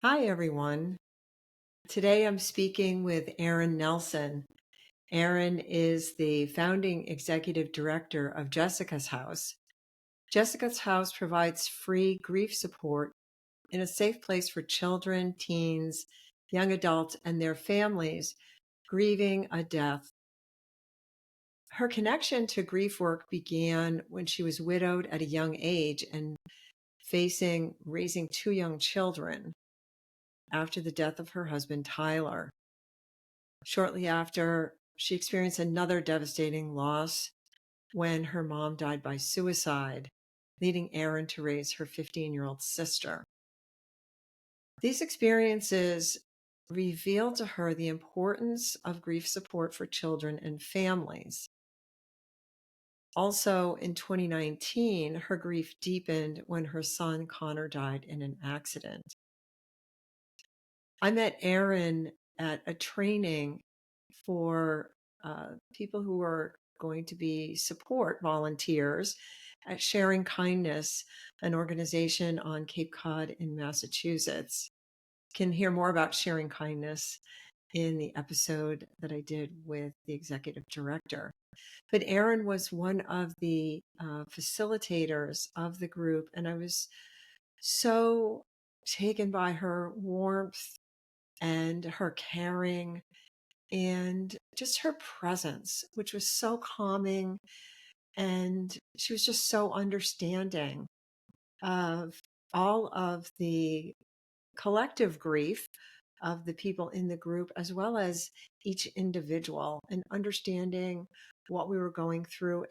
Hi, everyone. Today I'm speaking with Erin Nelson. Erin is the founding executive director of Jessica's House. Jessica's House provides free grief support in a safe place for children, teens, young adults, and their families grieving a death. Her connection to grief work began when she was widowed at a young age and facing raising two young children after the death of her husband, Tyler. Shortly after, she experienced another devastating loss when her mom died by suicide, leading Erin to raise her 15-year-old sister. These experiences revealed to her the importance of grief support for children and families. Also, in 2019, her grief deepened when her son Connor died in an accident. I met Erin at a training for people who are going to be support volunteers at Sharing Kindness, an organization on Cape Cod in Massachusetts. You can hear more about Sharing Kindness in the episode that I did with the executive director. But Erin was one of the facilitators of the group, and I was so taken by her warmth and her caring and just her presence, which was so calming. And she was just so understanding of all of the collective grief of the people in the group, as well as each individual, and understanding what we were going through.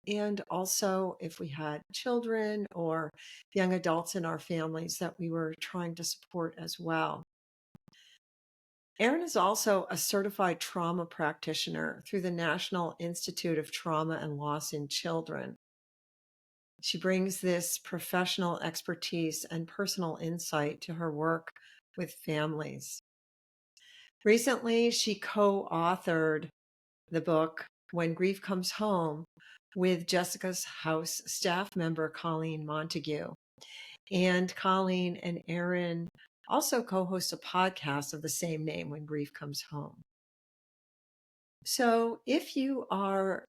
And also, if we had children or young adults in our families that we were trying to support as well. Erin is also a certified trauma practitioner through the National Institute of Trauma and Loss in Children. She brings this professional expertise and personal insight to her work with families. Recently, she co-authored the book When Grief Comes Home with Jessica's House staff member Colleen Montague. And Colleen and Erin also co-host a podcast of the same name, When Grief Comes Home. So if you are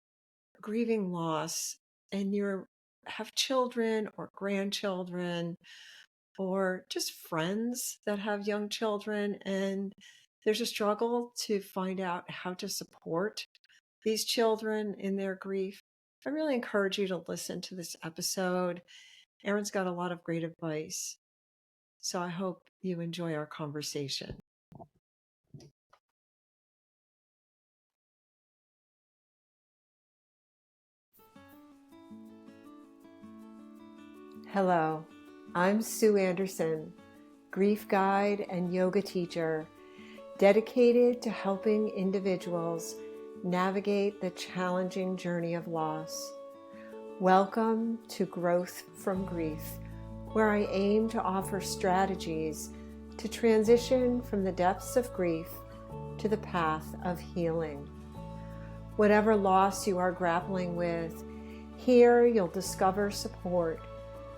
grieving loss and you have children or grandchildren or just friends that have young children and there's a struggle to find out how to support these children in their grief, I really encourage you to listen to this episode. Erin's got a lot of great advice. So I hope you enjoy our conversation. Hello, I'm Sue Andersen, grief guide and yoga teacher, dedicated to helping individuals navigate the challenging journey of loss. Welcome to Growth from Grief, where I aim to offer strategies to transition from the depths of grief to the path of healing. Whatever loss you are grappling with, here you'll discover support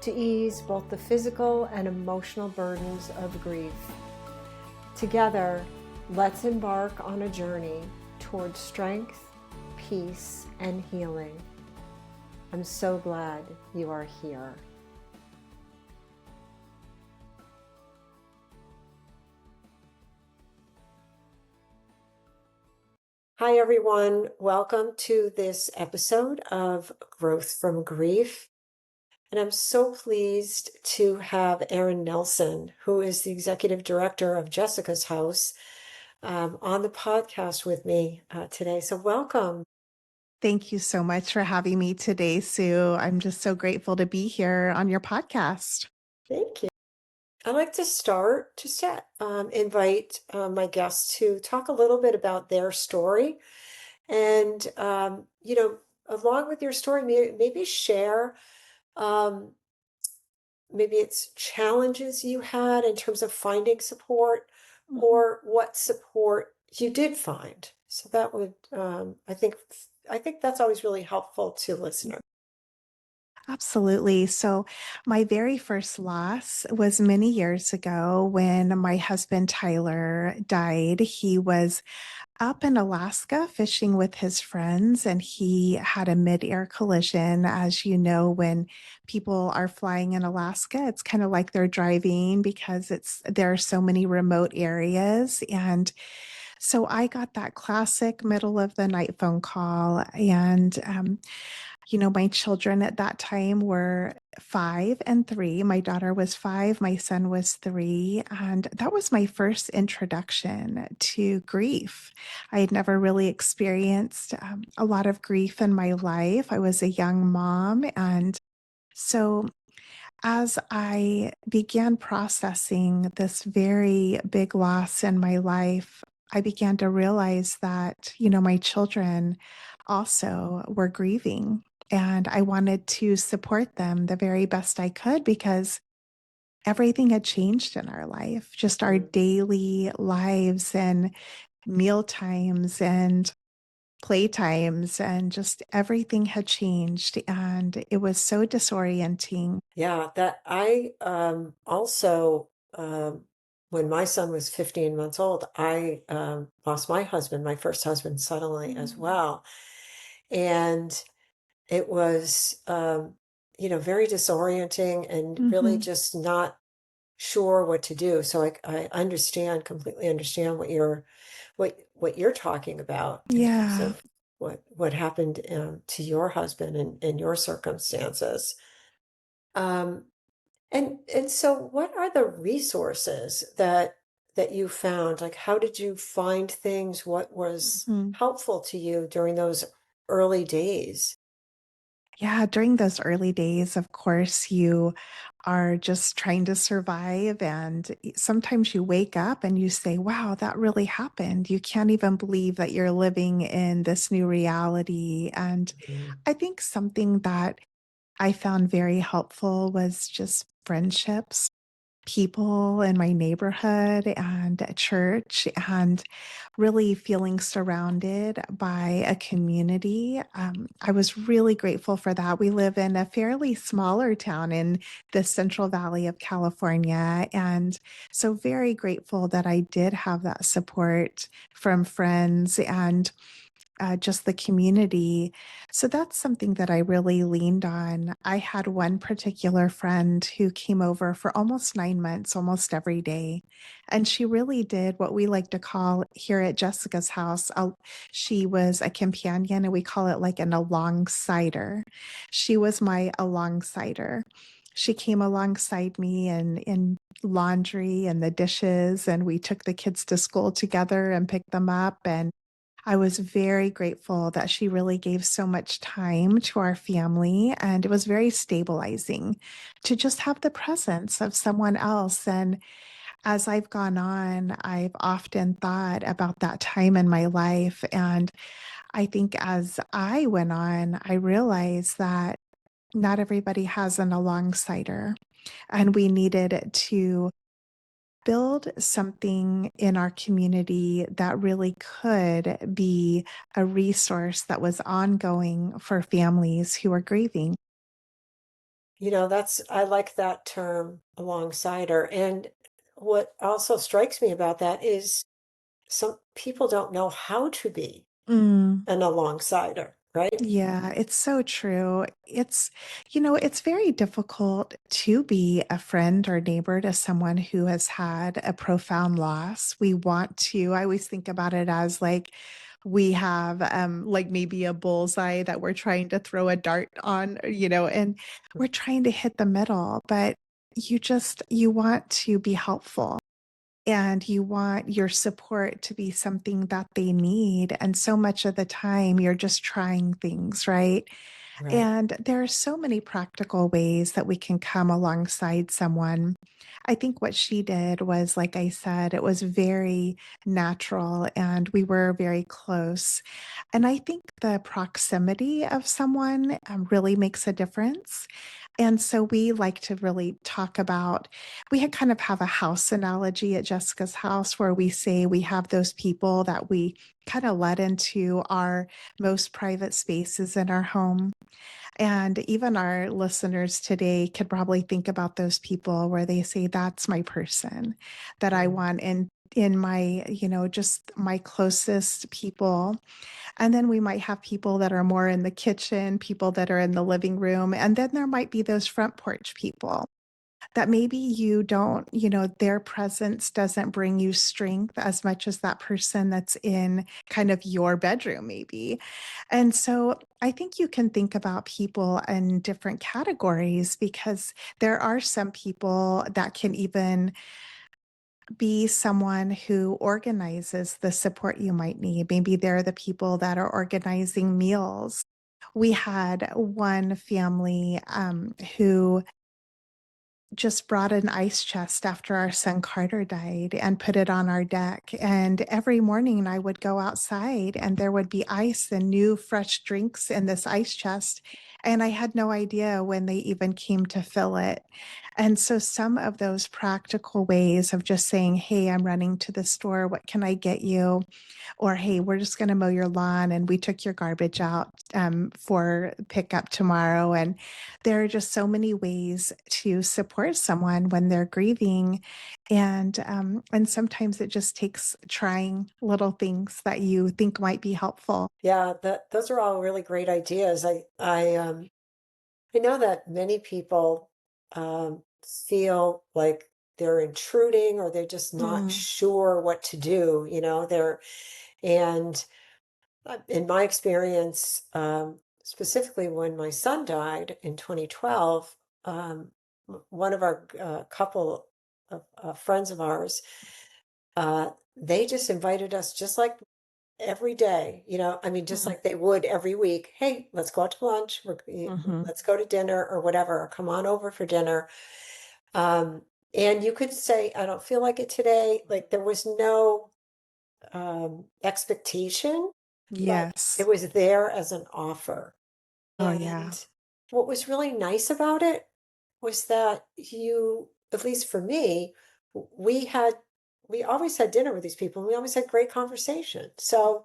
to ease both the physical and emotional burdens of grief. Together, let's embark on a journey toward strength, peace, and healing. I'm so glad you are here. Hi, everyone. Welcome to this episode of Growth from Grief. And I'm so pleased to have Erin Nelson, who is the executive director of Jessica's House, on the podcast with me today. So welcome. Thank you so much for having me today, Sue. I'm just so grateful to be here on your podcast. Thank you. I'd like to start to invite my guests to talk a little bit about their story. And, along with your story, maybe share maybe it's challenges you had in terms of finding support or what support you did find. So that would, I think that's always really helpful to listeners. Absolutely. So, my very first loss was many years ago when my husband Tyler died. He was up in Alaska fishing with his friends, and he had a mid-air collision. As you know, when people are flying in Alaska, it's kind of like they're driving because there are so many remote areas. And so I got that classic middle of the night phone call, and my children at that time were 5 and 3. My daughter was 5, my son was 3. And that was my first introduction to grief. I had never really experienced a lot of grief in my life. I was a young mom. And so as I began processing this very big loss in my life, I began to realize that, my children also were grieving. And I wanted to support them the very best I could because everything had changed in our life, just our Mm. daily lives and meal times and playtimes, and just everything had changed. And it was so disorienting. Yeah, that I also when my son was 15 months old, I lost my husband, my first husband, suddenly as Mm. well. And it was very disorienting and really Mhm. just not sure what to do. So I understand, completely understand what you're talking about in terms Yeah. of what happened to your husband and your circumstances. Um, and so what are the resources that you found? Like, how did you find things? What was Mhm. helpful to you during those early days? Yeah, during those early days, of course, you are just trying to survive. And sometimes you wake up and you say, wow, that really happened. You can't even believe that you're living in this new reality. And Mm. I think something that I found very helpful was just friendships, people in my neighborhood and at church, and really feeling surrounded by a community. I was really grateful for that. We live in a fairly smaller town in the Central Valley of California. And so, very grateful that I did have that support from friends and just the community. So that's something that I really leaned on. I had one particular friend who came over for almost 9 months, almost every day. And she really did what we like to call here at Jessica's house. She was a companion, and we call it like an alongsider. She was my alongsider. She came alongside me in laundry and the dishes, and we took the kids to school together and picked them up. And I was very grateful that she really gave so much time to our family, and it was very stabilizing to just have the presence of someone else. And as I've gone on, I've often thought about that time in my life. And I think as I went on, I realized that not everybody has an alongsider, and we needed to build something in our community that really could be a resource that was ongoing for families who are grieving. I like that term alongside her. And what also strikes me about that is some people don't know how to be Mm. an alongside her, right? Yeah, it's so true. It's very difficult to be a friend or neighbor to someone who has had a profound loss. I always think about it as like we have like maybe a bullseye that we're trying to throw a dart on, and we're trying to hit the middle, but you want to be helpful. And you want your support to be something that they need. And so much of the time, you're just trying things, right? Right. And there are so many practical ways that we can come alongside someone. I think what she did was, like I said, it was very natural and we were very close. And I think the proximity of someone really makes a difference. And so we like to really talk about, we had kind of have a house analogy at Jessica's house where we say we have those people that we kind of let into our most private spaces in our home. And even our listeners today could probably think about those people where they say, that's my person that I Mm. want in my, just my closest people. And then we might have people that are more in the kitchen, people that are in the living room. And then there might be those front porch people that maybe you don't, their presence doesn't bring you strength as much as that person that's in kind of your bedroom, maybe. And so I think you can think about people in different categories because there are some people that can even be someone who organizes the support you might need. Maybe they're the people that are organizing meals. We had one family who just brought an ice chest after our son Carter died and put it on our deck. And every morning I would go outside and there would be ice and new fresh drinks in this ice chest. And I had no idea when they even came to fill it. And so some of those practical ways of just saying, hey, I'm running to the store. What can I get you? Or hey, we're just going to mow your lawn and we took your garbage out for pickup tomorrow. And there are just so many ways to support someone when they're grieving, and sometimes it just takes trying little things that you think might be helpful. Yeah, those are all really great ideas. I know that many people feel like they're intruding or they're just not Mm, sure what to do, and in my experience, specifically when my son died in 2012, one of our couple of friends of ours, they just invited us just like every day, I mean, just mm, like they would every week. Hey, let's go out to lunch. mhm. Let's go to dinner or whatever. Or come on over for dinner. Um, and you could say, I don't feel like it today. Like there was no expectation, but it Yes. was there as an offer. Oh, yeah. And what was really nice about it was that at least for me, we had, we always had dinner with these people and we always had great conversation. So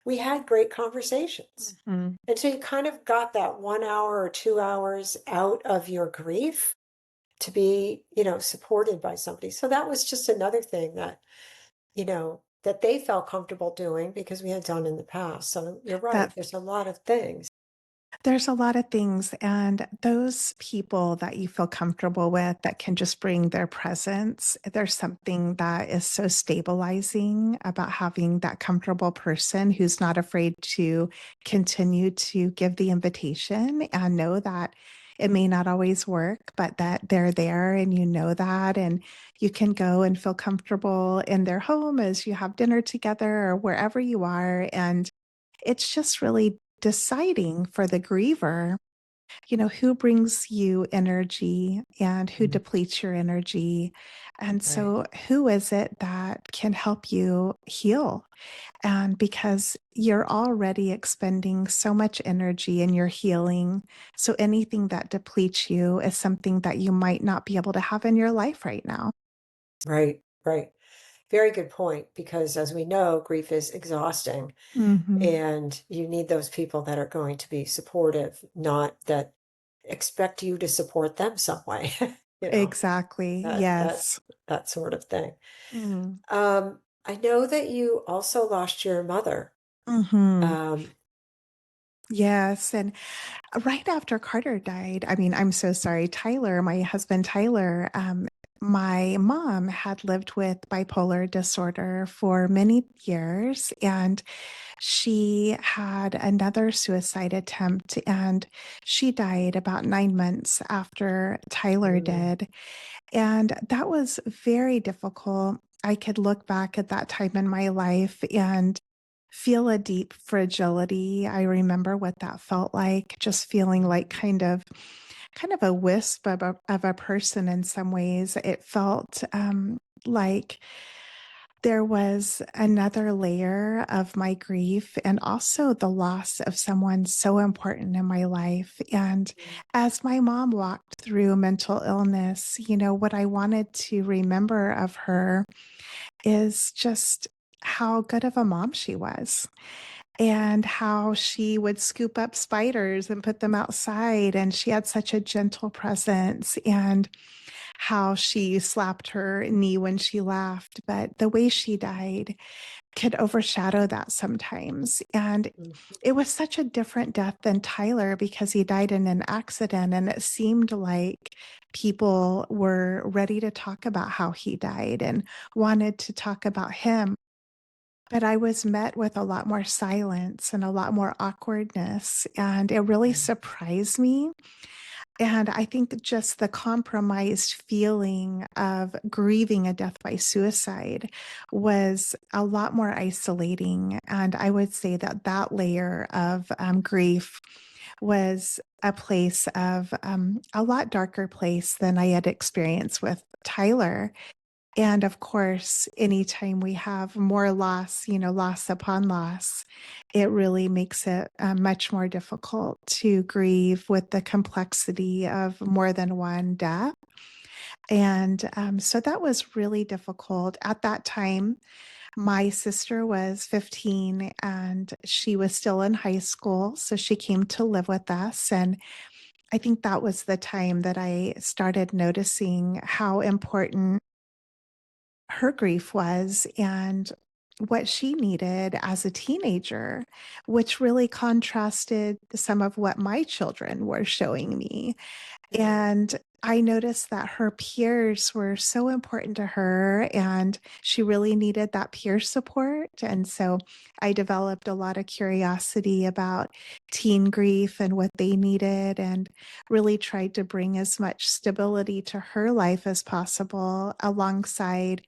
we had great conversations. Mhm. And so you kind of got that 1 hour or 2 hours out of your grief to be, supported by somebody. So that was just another thing that they felt comfortable doing because we had done in the past. So you're right. That There's a lot of things. There's a lot of things, and those people that you feel comfortable with that can just bring their presence, there's something that is so stabilizing about having that comfortable person who's not afraid to continue to give the invitation and know that it may not always work, but that they're there and you know that, and you can go and feel comfortable in their home as you have dinner together or wherever you are. And it's just really deciding for the griever, who brings you energy and who Mhm. depletes your energy. And Right. so, who is it that can help you heal? And because you're already expending so much energy in your healing, so anything that depletes you is something that you might not be able to have in your life right now. Right. Right. Very good point. Because as we know, grief is exhausting Hmm. and you need those people that are going to be supportive, not that expect you to support them some way, you know, Exactly. that, that, Yes. that sort of thing. Mm. I know that you also lost your mother. Hmm. Um, Yes. And right after Carter died, I mean, I'm so sorry, Tyler, my husband Tyler, my mom had lived with bipolar disorder for many years, and she had another suicide attempt, and she died about 9 months after Tyler mm, did. And that was very difficult. I could look back at that time in my life and feel a deep fragility. I remember what that felt like, just feeling like kind of a wisp of a person in some ways. It felt like there was another layer of my grief and also the loss of someone so important in my life. And mm, as my mom walked through mental illness, what I wanted to remember of her is just how good of a mom she was and how she would scoop up spiders and put them outside. And she had such a gentle presence, and how she slapped her knee when she laughed. But the way she died could overshadow that sometimes. And Mhm. it was such a different death than Tyler because he died in an accident. And it seemed like people were ready to talk about how he died and wanted to talk about him. But I was met with a lot more silence and a lot more awkwardness. And it really Yeah. surprised me. And I think just the compromised feeling of grieving a death by suicide was a lot more isolating. And I would say that that layer of grief was a place of a lot darker place than I had experienced with Tyler. And of course, anytime we have more loss, loss upon loss, it really makes it much more difficult to grieve with the complexity of more than one death. And so that was really difficult. At that time, my sister was 15 and she was still in high school. So she came to live with us. And I think that was the time that I started noticing how important her grief was and what she needed as a teenager, which really contrasted some of what my children were showing me. Yeah. And I noticed that her peers were so important to her and she really needed that peer support. And so I developed a lot of curiosity about teen grief and what they needed, and really tried to bring as much stability to her life as possible alongside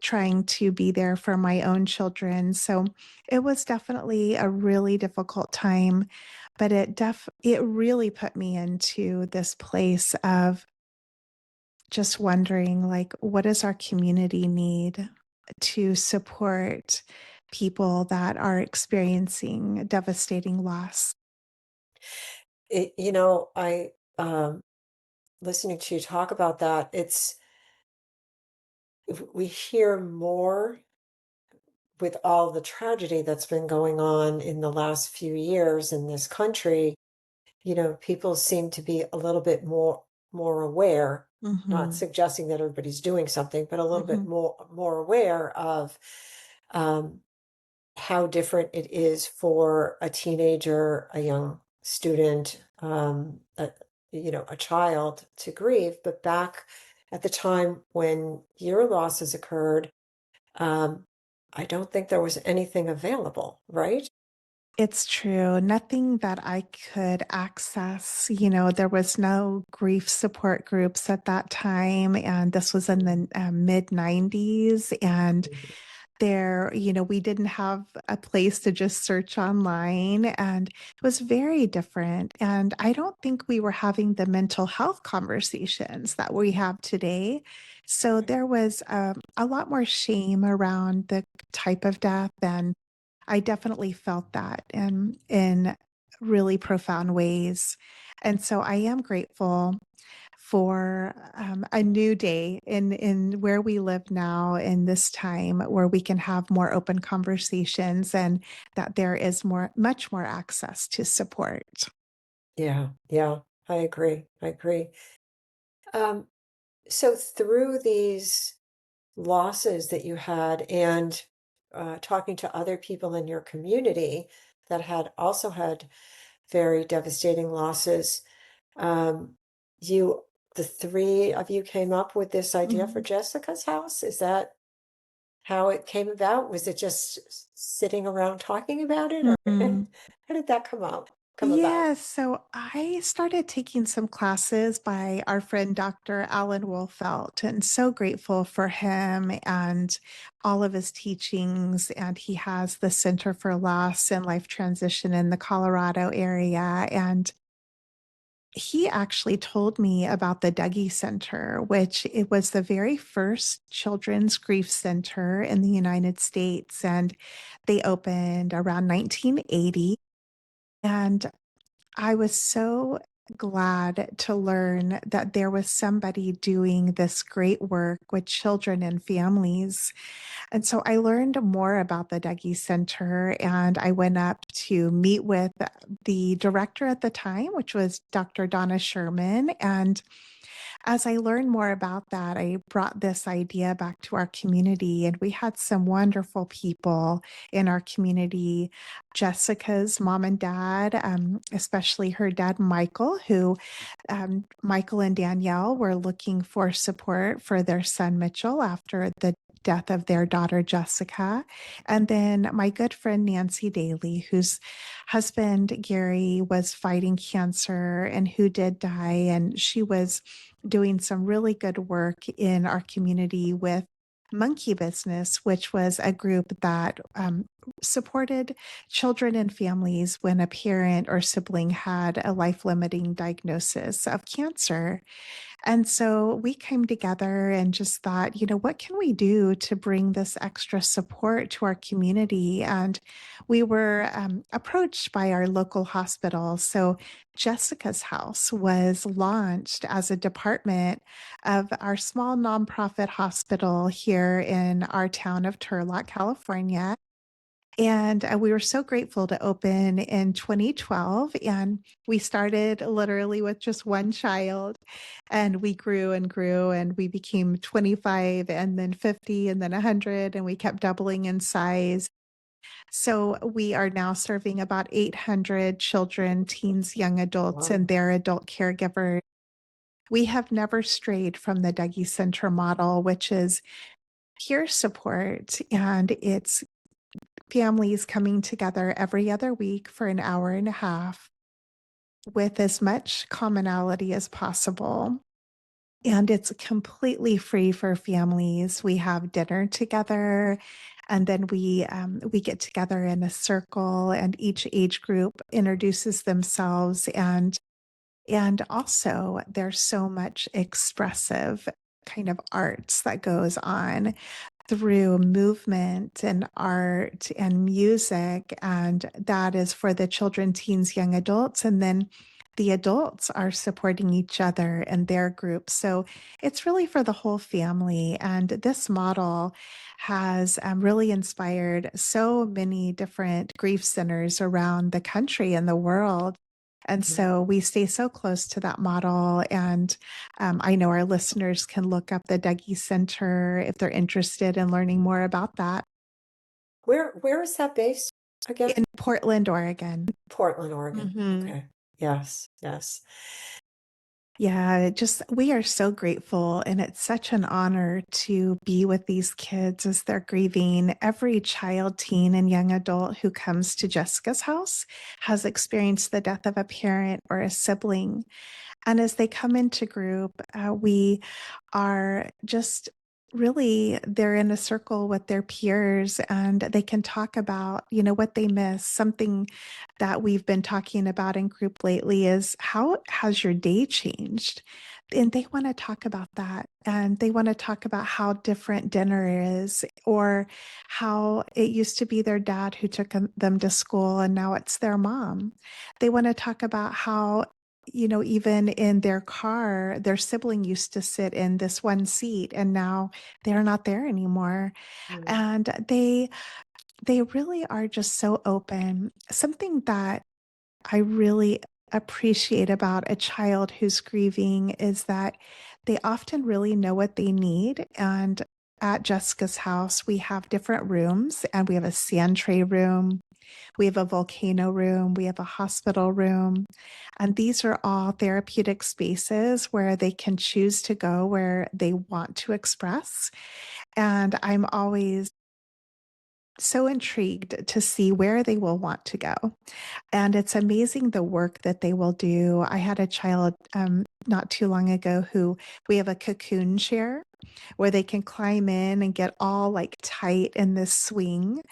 trying to be there for my own children. So it was definitely a really difficult time, but it really put me into this place of just wondering, like, what does our community need to support people that are experiencing devastating loss? I listening to you talk about that, we hear more with all the tragedy that's been going on in the last few years in this country. People seem to be a little bit more aware, not Hmm. suggesting that everybody's doing something, but a little bit Hmm. more aware of um, how different it is for a teenager, a young student, a child to grieve. But back at the time when your losses occurred, um, I don't think there was anything available, right? It's true. Nothing that I could access. There was no grief support groups at that time. And this was in Mhm. the mid 90s. And Mhm. we didn't have a place to just search online. And it was very different. And I don't think we were having the mental health conversations that we have today. So Right. there was a lot more shame around the type of death, and I definitely felt that in really profound ways. And so I am grateful for a new day in where we live now in this time where we can have more open conversations and that there is much more access to support. Yeah, yeah, I agree. I agree. Um, so through these losses that you had and talking to other people in your community that had also had very devastating losses, um, you, the three of you came up with this idea for Mhm. Jessica's house. Is that how it came about? Was it just sitting around talking about it, or Mhm. how did that come about? Yeah, so I started taking some classes by our friend Dr. Alan Wolfelt, and so grateful for him and all of his teachings. And he has the Center for Loss and Life Transition in the Colorado area. And he actually told me about the Dougie Center, which it was the very first children's grief center in the United States. And they opened around 1980. And I was so glad to learn that there was somebody doing this great work with children and families. And so I learned more about the Dougie Center, and I went up to meet with the director at the time, which was Dr. Donna Sherman. And as I learned more about that, I brought this idea back to our community, and we had some wonderful people in our community. Jessica's mom and dad, especially her dad, Michael, who Michael and Danielle were looking for support for their son, Mitchell, after the death of their daughter, Jessica. And then my good friend, Nancy Daly, whose husband, Gary, was fighting cancer and who did die. And she was doing some really good work in our community with Monkey Business, which was a group that supported children and families when a parent or sibling had a life limiting diagnosis of cancer. And so we came together and just thought, what can we do to bring this extra support to our community? And we were approached by our local hospital. So Jessica's House was launched as a department of our small nonprofit hospital here in our town of Turlock, California. And we were so grateful to open in 2012. And we started literally with just one child, and we grew and grew, and we became 25 and then 50 and then 100, and we kept doubling in size. So we are now serving about 800 children, teens, young adults, Wow. and their adult caregivers. We have never strayed from the Dougie Center model, which is peer support, and it's families coming together every other week for an hour and a half with as much commonality as possible. And it's completely free for families. We have dinner together, and then we get together in a circle, and each age group introduces themselves. And also, there's so much expressive kind of arts that goes on through movement and art and music. And that is for the children, teens, young adults. And then the adults are supporting each other and their groups. So it's really for the whole family. And this model has really inspired so many different grief centers around the country and the world. And Mhm. so we stay so close to that model. And I know our listeners can look up the Dougie Center if they're interested in learning more about that Where is that based again? in Portland, Oregon. Portland, Oregon. Mhm. Okay. Yes, yes. Yeah, we are so grateful. And it's such an honor to be with these kids as they're grieving. Every child, teen, and young adult who comes to Jessica's house has experienced the death of a parent or a sibling. And as they come into group, we are just really, they're in a circle with their peers, and they can talk about, what they miss. Something that we've been talking about in group lately is how has your day changed? And they want to talk about that. And they want to talk about how different dinner is, or how it used to be their dad who took them to school and now it's their mom. They want to talk about how even in their car, their sibling used to sit in this one seat and now they're not there anymore. Mm. And they really are just so open. Something that I really appreciate about a child who's grieving is that they often really know what they need. And at Jessica's house, we have different rooms, and we have a sand tray room, we have a volcano room, we have a hospital room. And these are all therapeutic spaces where they can choose to go where they want to express. And I'm always so intrigued to see where they will want to go. And it's amazing the work that they will do. I had a child not too long ago who we have a cocoon chair where they can climb in and get all like tight in this swing.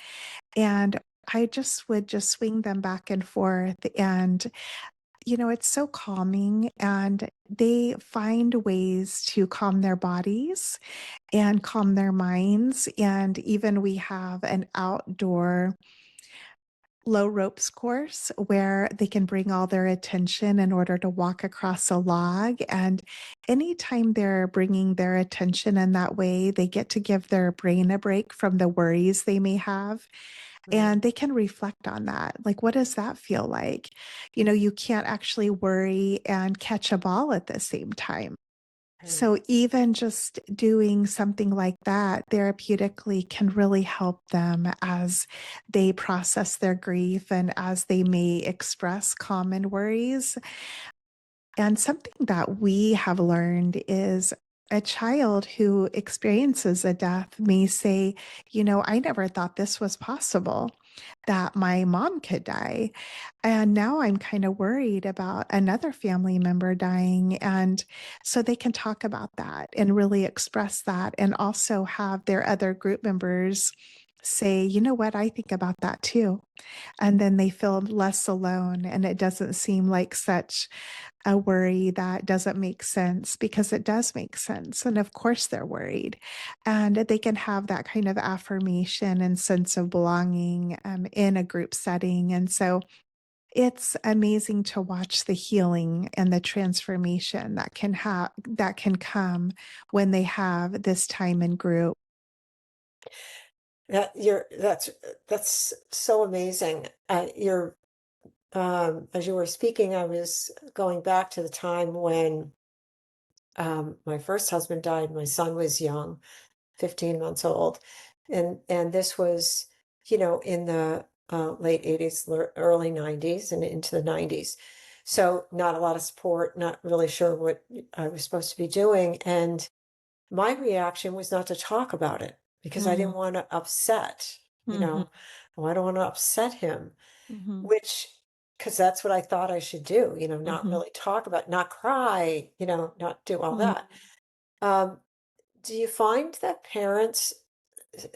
And I just would just swing them back and forth. And, it's so calming. And they find ways to calm their bodies and calm their minds. And even we have an outdoor low ropes course where they can bring all their attention in order to walk across a log. And anytime they're bringing their attention in that way, they get to give their brain a break from the worries they may have. Right. And they can reflect on that. Like, what does that feel like? You know, you can't actually worry and catch a ball at the same time. Right. So even just doing something like that therapeutically can really help them as they process their grief and as they may express common worries. And something that we have learned is a child who experiences a death may say, you know, I never thought this was possible, that my mom could die. And now I'm kind of worried about another family member dying. And so they can talk about that and really express that and also have their other group members say, you know what, I think about that too. And then they feel less alone and it doesn't seem like such a worry that doesn't make sense because it does make sense. And of course, they're worried. And they can have that kind of affirmation and sense of belonging in a group setting. And so it's amazing to watch the healing and the transformation that can come when they have this time in group. That's so amazing. You're as you were speaking, I was going back to the time when my first husband died. My son was young, 15 months old, and this was, in the late 80s, early 90s, and into the 90s. So not a lot of support, not really sure what I was supposed to be doing, and my reaction was not to talk about it because I Mm, didn't want to upset, mhm, oh, I don't want to upset him, mhm, which, because that's what I thought I should do, not mhm, really talk about, not cry, not do all mm. that. Um, do you find that parents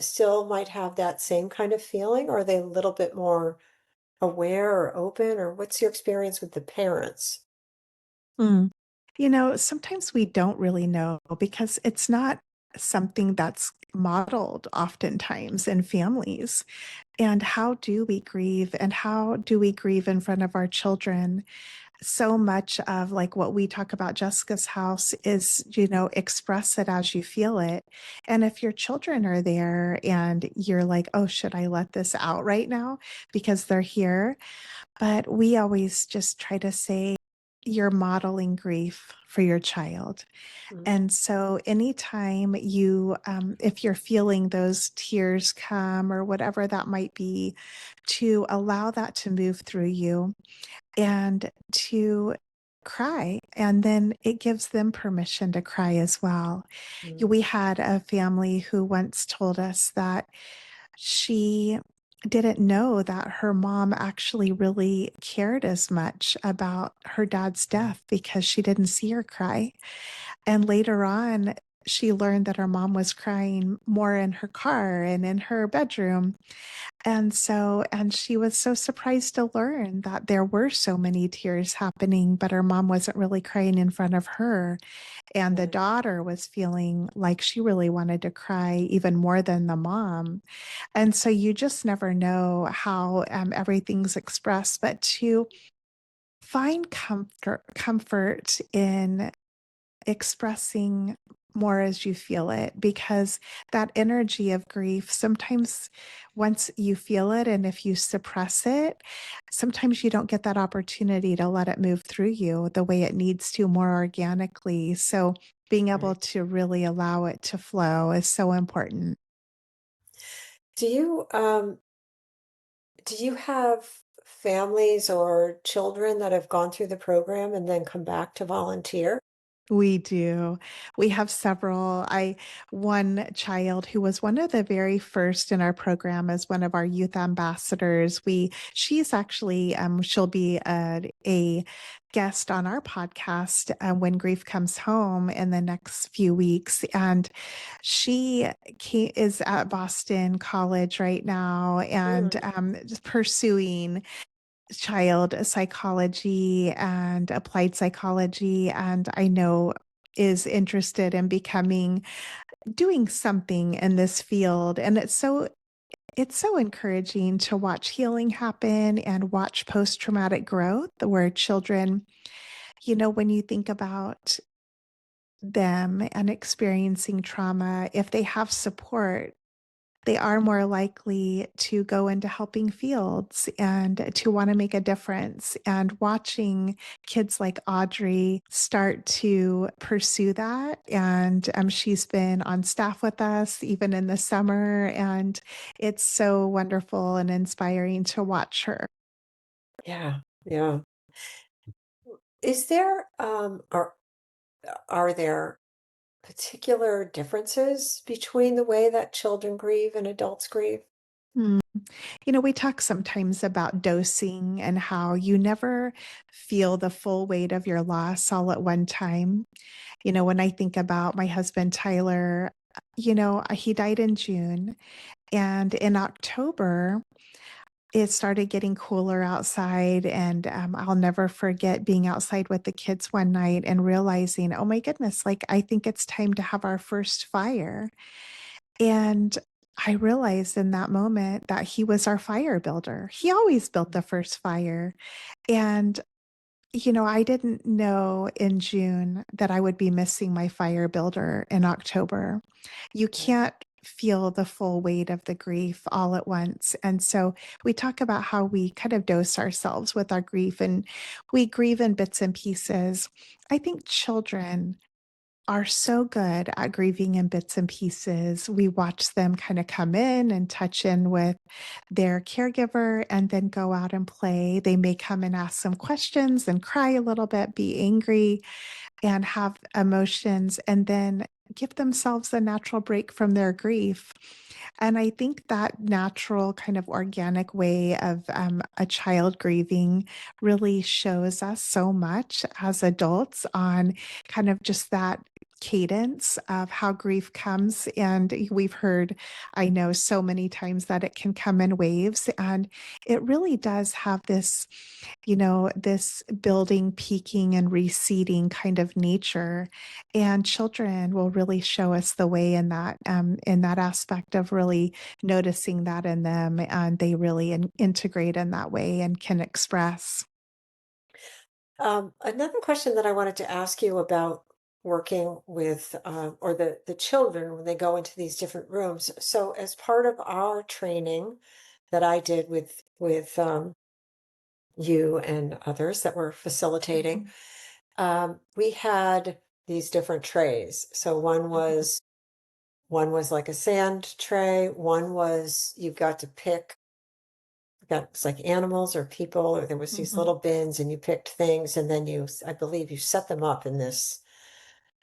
still might have that same kind of feeling, or are they a little bit more aware or open, or what's your experience with the parents? Mm. You know, sometimes we don't really know because it's not something that's modeled oftentimes in families. And how do we grieve and how do we grieve in front of our children? So much of like what we talk about Jessica's house is, you know, express it as you feel it. And if your children are there and you're like, oh, should I let this out right now because they're here? But we always just try to say, you're modeling grief for your child. Mm, And so, anytime if you're feeling those tears come or whatever that might be, to allow that to move through you and to cry. And then it gives them permission to cry as well. mm, We had a family who once told us that she didn't know that her mom actually really cared as much about her dad's death because she didn't see her cry. And later on, she learned that her mom was crying more in her car and in her bedroom. And she was so surprised to learn that there were so many tears happening, but her mom wasn't really crying in front of her. And the right. daughter was feeling like she really wanted to cry even more than the mom. And so you just never know how everything's expressed, but to find comfort in expressing more as you feel it, because that energy of grief, sometimes once you feel it and if you suppress it, sometimes you don't get that opportunity to let it move through you the way it needs to more organically. So being able Right. to really allow it to flow is so important. Do you have families or children that have gone through the program and then come back to volunteer? We do. We have several. One child who was one of the very first in our program as one of our youth ambassadors. She's actually, she'll be a guest on our podcast when Grief Comes Home in the next few weeks. And is at Boston College right now and Mm, just pursuing child psychology and applied psychology, and I know is interested in doing something in this field. And it's so it's so encouraging to watch healing happen and watch post traumatic growth where children, when you think about them and experiencing trauma, if they have support, they are more likely to go into helping fields and to want to make a difference. And watching kids like Audrey start to pursue that. And she's been on staff with us even in the summer. And it's so wonderful and inspiring to watch her. Yeah. Yeah. Is there, or are there particular differences between the way that children grieve and adults grieve? Hmm. We talk sometimes about dosing and how you never feel the full weight of your loss all at one time. When I think about my husband, Tyler, he died in June. And in October, it started getting cooler outside. And I'll never forget being outside with the kids one night and realizing, oh my goodness, like I think it's time to have our first fire. And I realized in that moment that he was our fire builder. He always built the first fire. And I didn't know in June that I would be missing my fire builder in October. You Right. can't feel the full weight of the grief all at once. And so we talk about how we kind of dose ourselves with our grief and we grieve in bits and pieces. I think children are so good at grieving in bits and pieces. We watch them kind of come in and touch in with their caregiver and then go out and play. They may come and ask some questions and cry a little bit, be angry, and have emotions, and then give themselves a natural break from their grief. And I think that natural kind of organic way of a child grieving really shows us so much as adults on kind of just that cadence of how grief comes. And we've heard, I know, so many times that it can come in waves. And it really does have this, this building, peaking, and receding kind of nature. And children will really show us the way in that aspect of really noticing that in them, and they really integrate in that way and can express. Another question that I wanted to ask you about working with, or the children when they go into these different rooms. So, as part of our training that I did with you and others that were facilitating, Mhm, we had these different trays. So mhm, one was like a sand tray. One was you got to pick. Got it's like animals or people, or there was these mhm, little bins, and you picked things, and then I believe you set them up in this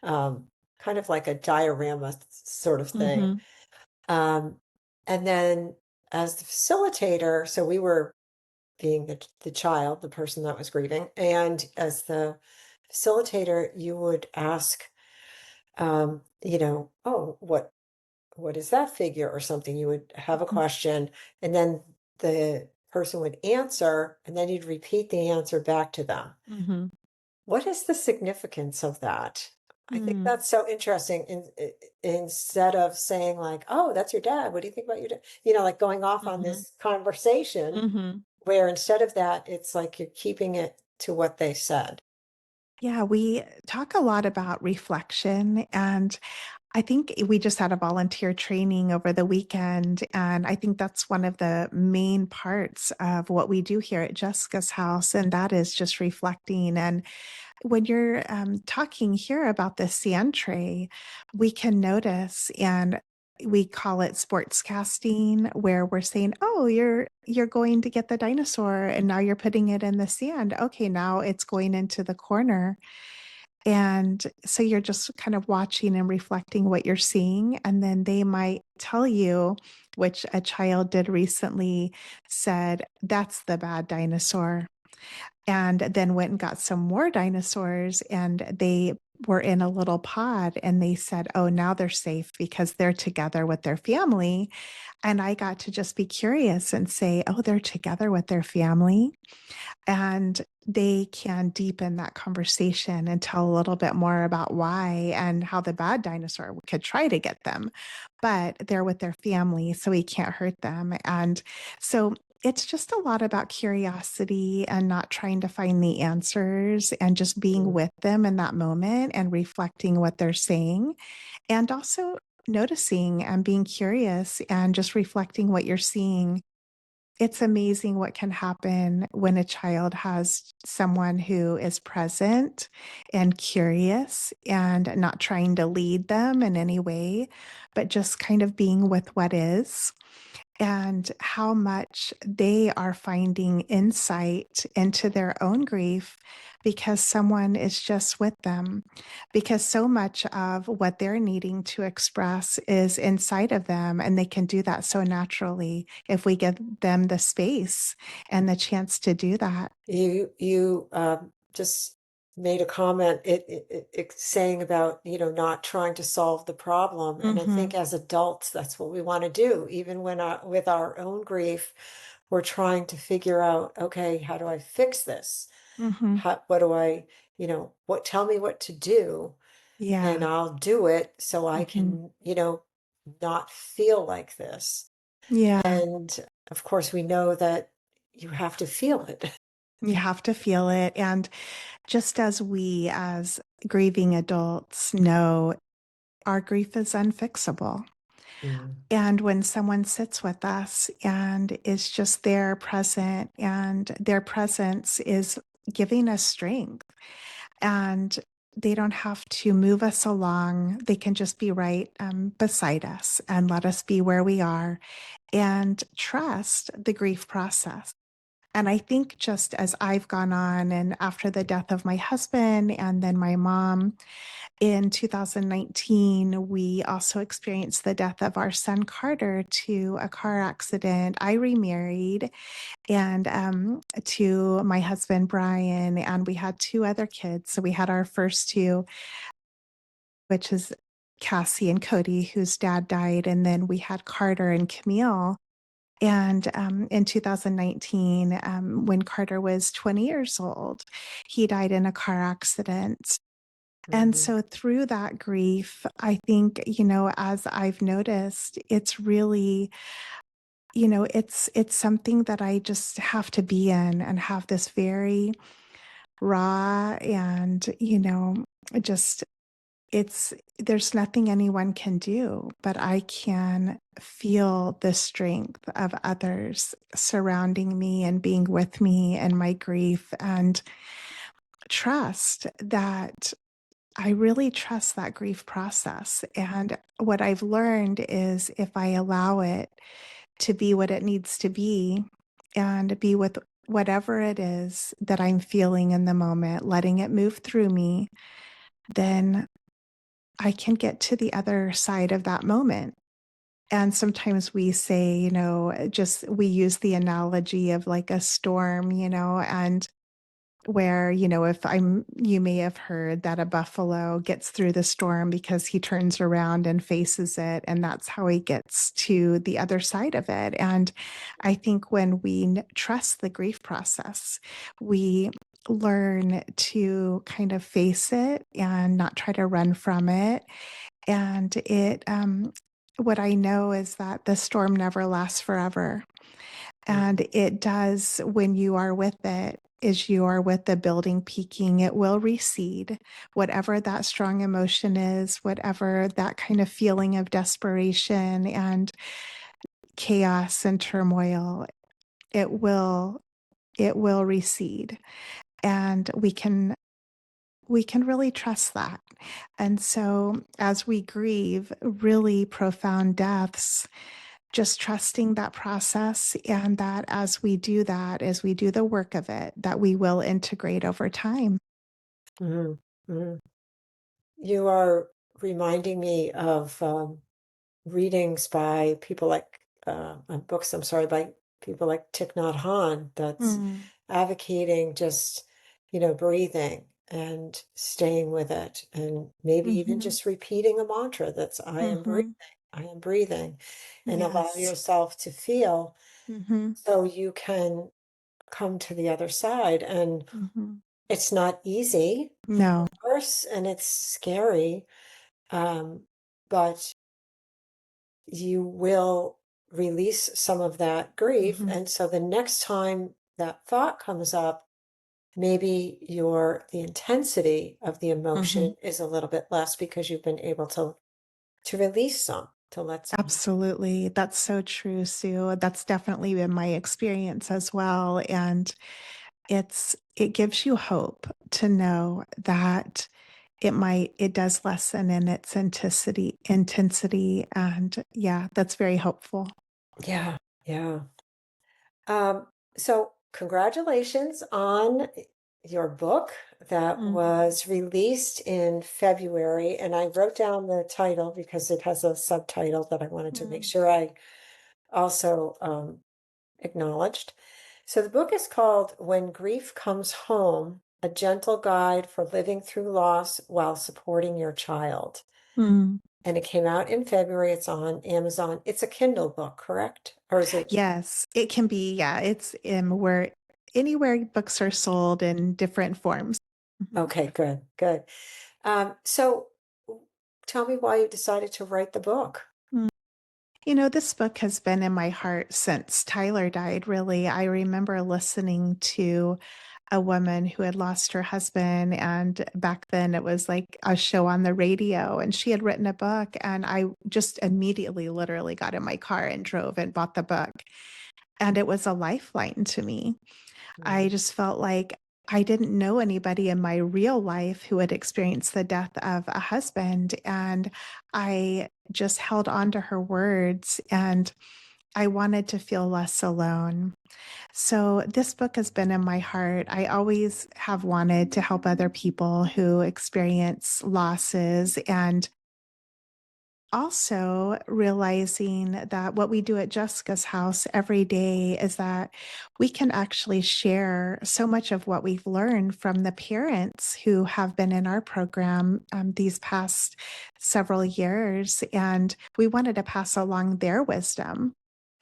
um, kind of like a diorama sort of thing. mhm, Um, and then as the facilitator, so we were being the child, the person that was grieving, and as the facilitator, you would ask, oh, what is that figure or something? You would have a mhm, question, and then the person would answer, and then you'd repeat the answer back to them. mhm, What is the significance of that? I think mm, that's so interesting. Instead of saying like, "Oh, that's your dad. What do you think about your dad?" Like going off on mhm, this conversation, mhm. where instead of that, it's like you're keeping it to what they said. Yeah, we talk a lot about reflection, and I think we just had a volunteer training over the weekend, and I think that's one of the main parts of what we do here at Jessica's house, and that is just reflecting. And when you're talking here about the sand tray, we can notice, and we call it sports casting, where we're saying, "Oh, you're going to get the dinosaur, and now you're putting it in the sand. Okay, now it's going into the corner." And so you're just kind of watching and reflecting what you're seeing. And then they might tell you, which a child did recently, said, "That's the bad dinosaur." And then went and got some more dinosaurs and they were in a little pod and they said, "Oh, now they're safe because they're together with their family." And I got to just be curious and say, "Oh, they're together with their family?" And they can deepen that conversation and tell a little bit more about why and how the bad dinosaur could try to get them. But they're with their family, so he can't hurt them. And so it's just a lot about curiosity and not trying to find the answers and just being Mm. with them in that moment and reflecting what they're saying. And also noticing and being curious and just reflecting what you're seeing. It's amazing what can happen when a child has someone who is present and curious and not trying to lead them in any way, but just kind of being with what is, and how much they are finding insight into their own grief because someone is just with them. Because so much of what they're needing to express is inside of them, and they can do that so naturally if we give them the space and the chance to do that. You just made a comment saying about, not trying to solve the problem. And I Hmm. think as adults, that's what we want to do. Even when with our own grief, we're trying to figure out, okay, how do I fix this? Hmm. What do what, tell me what to do and Yeah. I'll do it so I Hmm. can, not feel like this. Yeah. And of course, we know that you have to feel it. You have to feel it. And just as we, as grieving adults, know our grief is unfixable. Mm. And when someone sits with us and is just there present, and their presence is giving us strength, and they don't have to move us along, they can just be right beside us and let us be where we are and trust the grief process. And I think just as I've gone on, and after the death of my husband and then my mom, in 2019, we also experienced the death of our son Carter to a car accident. I remarried and to my husband Brian, and we had two other kids. So we had our first two, which is Cassie and Cody, whose dad died, and then we had Carter and Camille. And in 2019, when Carter was 20 years old, he died in a car accident. And Mhm. so through that grief, I think, as I've noticed, it's really, it's something that I just have to be in and have this very raw and, just it's there's nothing anyone can do, but I can feel the strength of others surrounding me and being with me in my grief, and trust that I really trust that grief process. And what I've learned is if I allow it to be what it needs to be and be with whatever it is that I'm feeling in the moment, letting it move through me, then I can get to the other side of that moment. And sometimes we say, just we use the analogy of like a storm, and where, if you may have heard that a buffalo gets through the storm because he turns around and faces it, and that's how he gets to the other side of it. And I think when we trust the grief process, we learn to kind of face it and not try to run from it. And what I know is that the storm never lasts forever. And Mhm. it does, when you are with it, is you are with the building peaking, it will recede. Whatever that strong emotion is, whatever that kind of feeling of desperation and chaos and turmoil, it will it will recede. And we can really trust that. And so as we grieve really profound deaths, just trusting that process, and that as we do that, as we do the work of it, that we will integrate over time. Mhm. Mhm. You are reminding me of readings by people like, books, I'm sorry, by people like Thich Nhat Hanh that's Mm, advocating just, breathing and staying with it, and maybe even Mhm. just repeating a mantra that's I am breathing, Mhm. I am breathing, and allow Yes. yourself to feel Mhm. so you can come to the other side. And Mhm. it's not easy, No. of course, and it's scary, but you will release some of that grief. Mhm. And so the next time that thought comes up, maybe the intensity of the Mhm. emotion is a little bit less because you've been able to release some, to let some. Absolutely. That's so true, Sue. That's definitely been my experience as well. And it gives you hope to know that it does lessen in its intensity. And yeah, that's very hopeful. Yeah, yeah. Um, so congratulations on your book that Mhm. was released in February. And I wrote down the title because it has a subtitle that I wanted to make Mm. sure I also acknowledged. So the book is called When Grief Comes Home, A Gentle Guide for Living Through Loss While Supporting Your Child. Mm. And it came out in February. It's on Amazon. It's a Kindle book, correct? Or is it? Yes, it can be. Yeah, it's where anywhere books are sold in different forms. Mhm. Okay, good, good. So tell me why you decided to write the book. Mm. This book has been in my heart since Tyler died, really. I remember listening to a woman who had lost her husband, and back then it was like a show on the radio, and she had written a book, and I just immediately literally got in my car and drove and bought the book. And it was a lifeline to me. I Mm, just felt like I didn't know anybody in my real life who had experienced the death of a husband. And I just held on to her words and I wanted to feel less alone. So this book has been in my heart. I always have wanted to help other people who experience losses and also realizing that what we do at Jessica's house every day is that we can actually share so much of what we've learned from the parents who have been in our program these past several years. And we wanted to pass along their wisdom.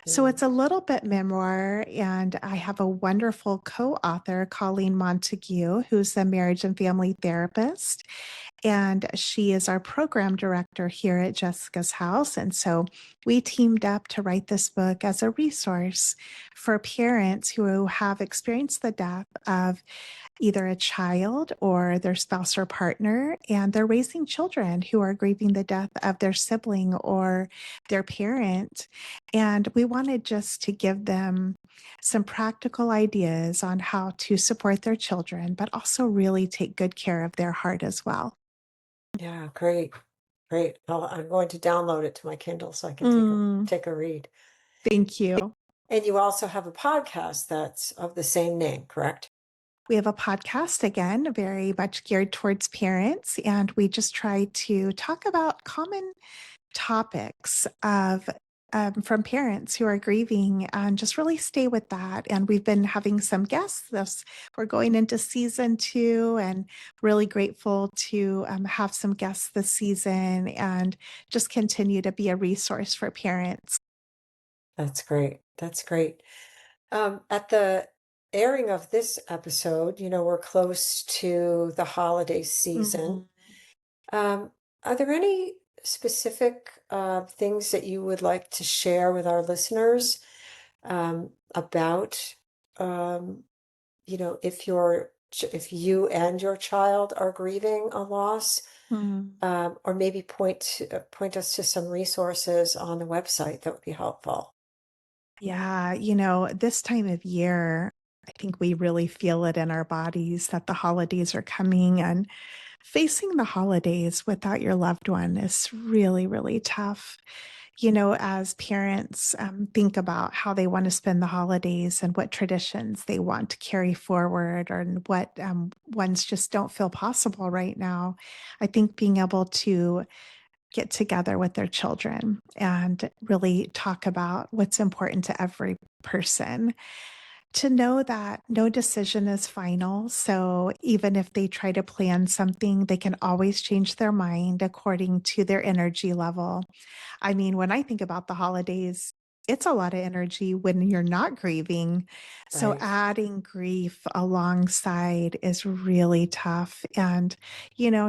So mm. it's a little bit memoir, and I have a wonderful co author, Colleen Montague, who's a marriage and family therapist. And she is our program director here at Jessica's House. And so we teamed up to write this book as a resource for parents who have experienced the death of either a child or their spouse or partner, and they're raising children who are grieving the death of their sibling or their parent. And we wanted just to give them some practical ideas on how to support their children, but also really take good care of their heart as well. Yeah, great, great. I'm going to download it to my Kindle so I can Mm, take a read. thank you. And you also have a podcast that's of the same name, correct? We have a podcast again, very much geared towards parents, and we just try to talk about common topics of from parents who are grieving and just really stay with that. And we've been having some guests. We're going into season 2 and really grateful to have some guests this season and just continue to be a resource for parents. That's great. That's great. At the airing of this episode, we're close to the holiday season. Mhm. Um, are there any specific things that you would like to share with our listeners about, um, if you and your child are grieving a loss, Mhm. or maybe point us to some resources on the website that would be helpful. Yeah, this time of year, I think we really feel it in our bodies that the holidays are coming, and facing the holidays without your loved one is really, really tough. As parents think about how they want to spend the holidays and what traditions they want to carry forward, or what ones just don't feel possible right now, I think being able to get together with their children and really talk about what's important to every person, to know that no decision is final. So even if they try to plan something, they can always change their mind according to their energy level. I mean, when I think about the holidays, it's a lot of energy when you're not grieving. So Right. adding grief alongside is really tough. And,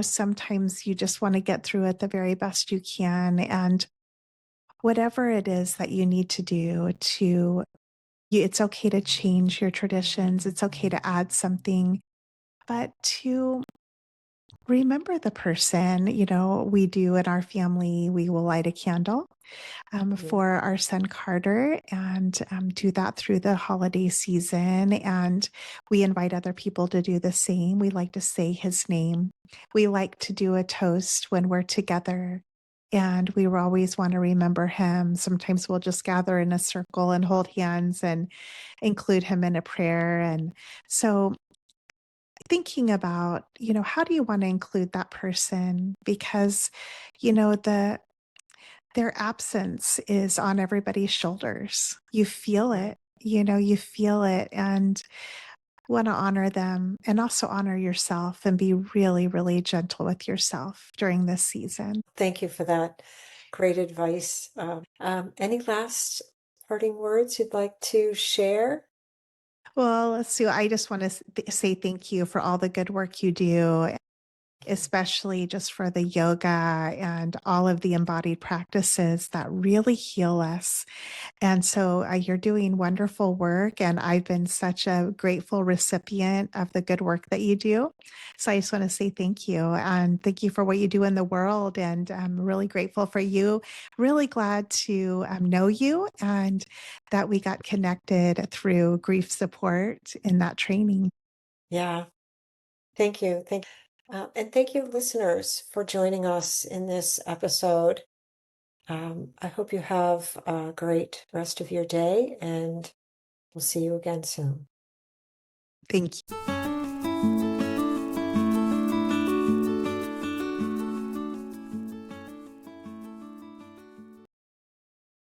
sometimes you just want to get through it the very best you can. And whatever it is that you need to do it's okay to change your traditions. It's okay to add something, but to remember the person, we do in our family, we will light a candle Yeah. for our son Carter and do that through the holiday season. And we invite other people to do the same. We like to say his name. We like to do a toast when we're together. And we will always want to remember him. Sometimes we'll just gather in a circle and hold hands and include him in a prayer. And so thinking about, how do you want to include that person? Because, the their absence is on everybody's shoulders. You feel Right. it, you feel it and want to honor them and also honor yourself and be really, really gentle with yourself during this season. Thank you for that great advice. Any last parting words you'd like to share? Well, Sue, I just want to say thank you for all the good work you do, especially just for the yoga and all of the embodied practices that really heal us. And so you're doing wonderful work, and I've been such a grateful recipient of the good work that you do. So I just want to say thank you and thank you for what you do in the world. And I'm really grateful for you. Really glad to know you and that we got connected through grief support in that training. Yeah. Thank you. And thank you, listeners, for joining us in this episode. I hope you have a great rest of your day, and we'll see you again soon. Thank you.